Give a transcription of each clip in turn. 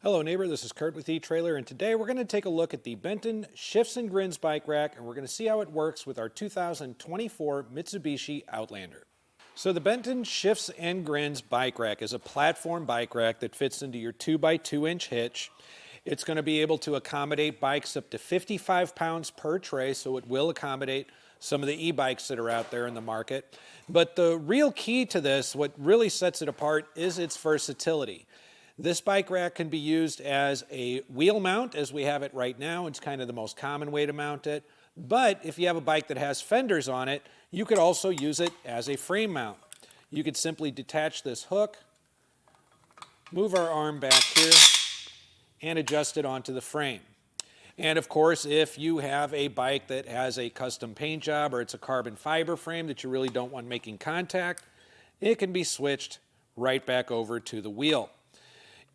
Hello neighbor, this is Curt with etrailer, and today we're going to take a look at the Benton Shifts&Grins Bike Rack, and we're going to see how it works with our 2024 Mitsubishi Outlander. So the Benton Shifts&Grins Bike Rack is a platform bike rack that fits into your 2x2-inch hitch. It's going to be able to accommodate bikes up to 55 pounds per tray, so it will accommodate some of the e-bikes that are out there in the market. But the real key to this, what really sets it apart, is its versatility. This bike rack can be used as a wheel mount, as we have it right now. It's kind of the most common way to mount it. But if you have a bike that has fenders on it, you could also use it as a frame mount. You could simply detach this hook, move our arm back here, and adjust it onto the frame. And of course, if you have a bike that has a custom paint job or it's a carbon fiber frame that you really don't want making contact, it can be switched right back over to the wheel.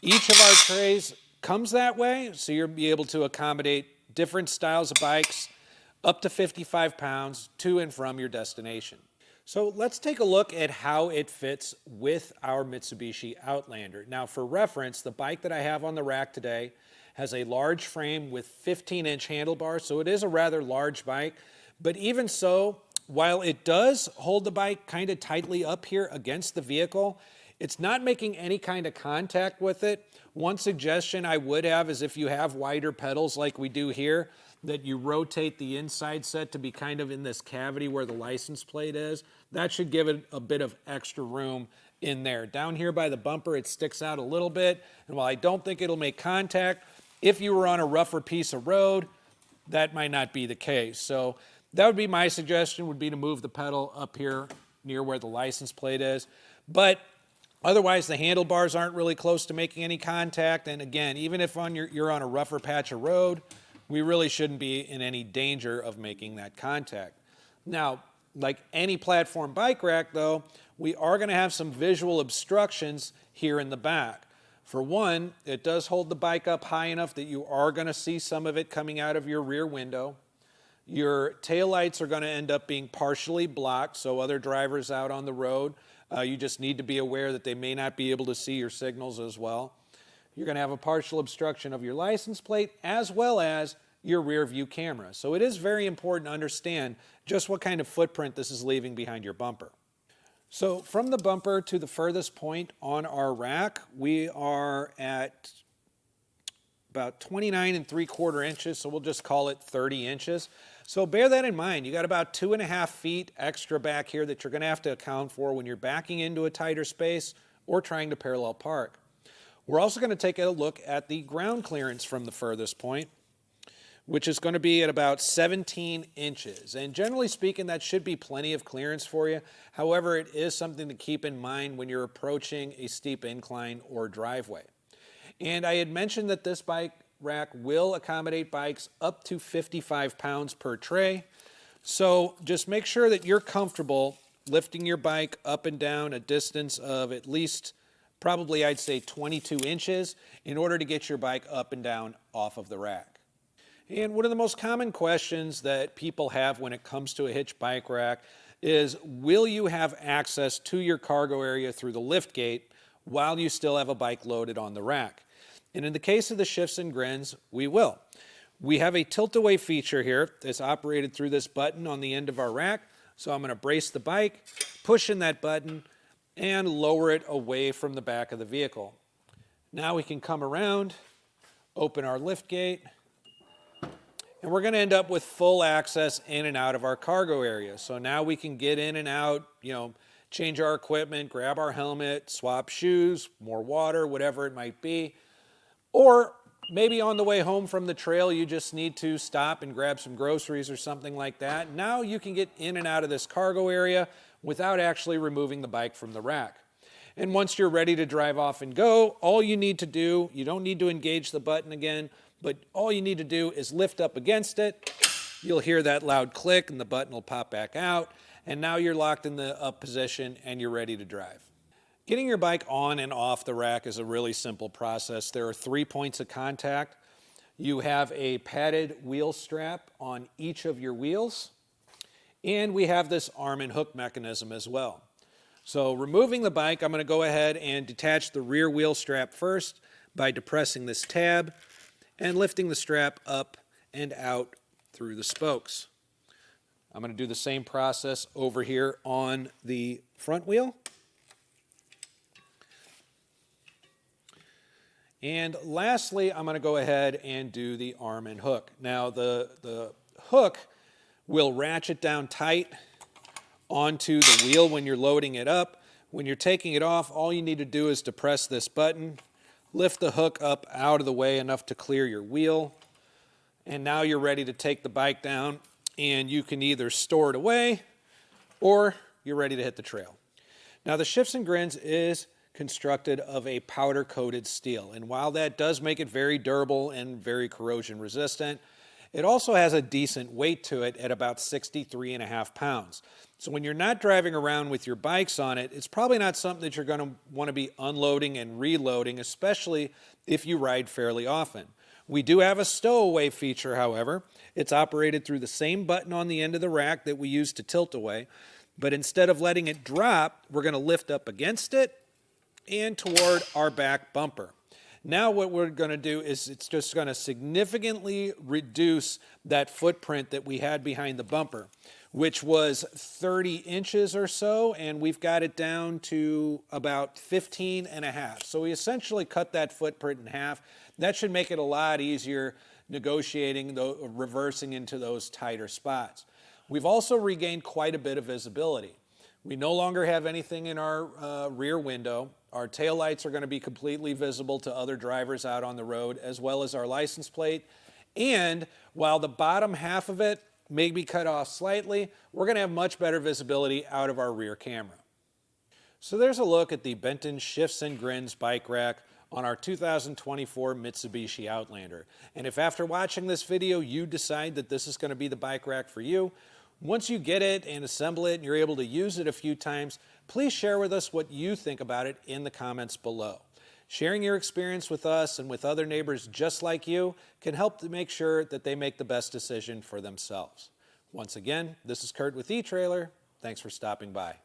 Each of our trays comes that way, so you'll be able to accommodate different styles of bikes up to 55 pounds to and from your destination. So let's take a look at how it fits with our Mitsubishi Outlander. Now for reference, the bike that I have on the rack today has a large frame with 15-inch handlebars, so it is a rather large bike. But even so, while it does hold the bike kind of tightly up here against the vehicle, it's not making any kind of contact with it. One suggestion I would have is if you have wider pedals like we do here, that you rotate the inside set to be kind of in this cavity where the license plate is. That should give it a bit of extra room in there. Down here by the bumper, it sticks out a little bit, and while I don't think it'll make contact, if you were on a rougher piece of road, that might not be the case. So that would be my suggestion, would be to move the pedal up here near where the license plate is. But otherwise, the handlebars aren't really close to making any contact. And again, even if you're on a rougher patch of road, we really shouldn't be in any danger of making that contact. Now, like any platform bike rack though, we are going to have some visual obstructions here in the back. For one, it does hold the bike up high enough that you are going to see some of it coming out of your rear window. Your taillights are going to end up being partially blocked, so other drivers out on the road, you just need to be aware that they may not be able to see your signals as well. You're going to have a partial obstruction of your license plate as well as your rear view camera. So it is very important to understand just what kind of footprint this is leaving behind your bumper. So from the bumper to the furthest point on our rack, we are at about 29 3/4 inches, so we'll just call it 30 inches. So bear that in mind. You got about 2.5 feet extra back here that you're going to have to account for when you're backing into a tighter space or trying to parallel park. We're also going to take a look at the ground clearance from the furthest point, which is going to be at about 17 inches. And generally speaking, that should be plenty of clearance for you. However, it is something to keep in mind when you're approaching a steep incline or driveway. And I had mentioned that this bike rack will accommodate bikes up to 55 pounds per tray. So just make sure that you're comfortable lifting your bike up and down a distance of at least, probably I'd say 22 inches in order to get your bike up and down off of the rack. And one of the most common questions that people have when it comes to a hitch bike rack is, will you have access to your cargo area through the lift gate while you still have a bike loaded on the rack? And in the case of the Shifts&Grins, we will. We have a tilt-away feature here that's operated through this button on the end of our rack. So I'm going to brace the bike, push in that button, and lower it away from the back of the vehicle. Now we can come around, open our lift gate, and we're going to end up with full access in and out of our cargo area. So now we can get in and out, change our equipment, grab our helmet, swap shoes, more water, whatever it might be. Or maybe on the way home from the trail, you just need to stop and grab some groceries or something like that. Now you can get in and out of this cargo area without actually removing the bike from the rack. And once you're ready to drive off and go, all you need to do, you don't need to engage the button again, but all you need to do is lift up against it. You'll hear that loud click and the button will pop back out. And now you're locked in the up position and you're ready to drive. Getting your bike on and off the rack is a really simple process. There are 3 points of contact. You have a padded wheel strap on each of your wheels, and we have this arm and hook mechanism as well. So removing the bike, I'm going to go ahead and detach the rear wheel strap first by depressing this tab and lifting the strap up and out through the spokes. I'm going to do the same process over here on the front wheel. And lastly, I'm going to go ahead and do the arm and hook. Now the hook will ratchet down tight onto the wheel when you're loading it up. When you're taking it off, all you need to do is depress this button, lift the hook up out of the way enough to clear your wheel, and now you're ready to take the bike down, and you can either store it away or you're ready to hit the trail. Now the Shifts and Grins is constructed of a powder-coated steel, and while that does make it very durable and very corrosion resistant, it also has a decent weight to it at about 63.5 pounds. So when you're not driving around with your bikes on it, it's probably not something that you're going to want to be unloading and reloading, especially if you ride fairly often. We do have a stowaway feature, however. It's operated through the same button on the end of the rack that we use to tilt away, but instead of letting it drop, we're going to lift up against it and toward our back bumper. Now what we're going to do is it's just going to significantly reduce that footprint that we had behind the bumper, which was 30 inches or so, and we've got it down to about 15.5. So we essentially cut that footprint in half. That should make it a lot easier negotiating, reversing into those tighter spots. We've also regained quite a bit of visibility. We no longer have anything in our rear window. Our taillights are going to be completely visible to other drivers out on the road, as well as our license plate. And while the bottom half of it may be cut off slightly, we're going to have much better visibility out of our rear camera. So there's a look at the Benton Shifts and Grins Bike Rack on our 2024 Mitsubishi Outlander. And if after watching this video you decide that this is going to be the bike rack for you, once you get it and assemble it and you're able to use it a few times, please share with us what you think about it in the comments below. Sharing your experience with us and with other neighbors just like you can help to make sure that they make the best decision for themselves. Once again, this is Curt with eTrailer. Thanks for stopping by.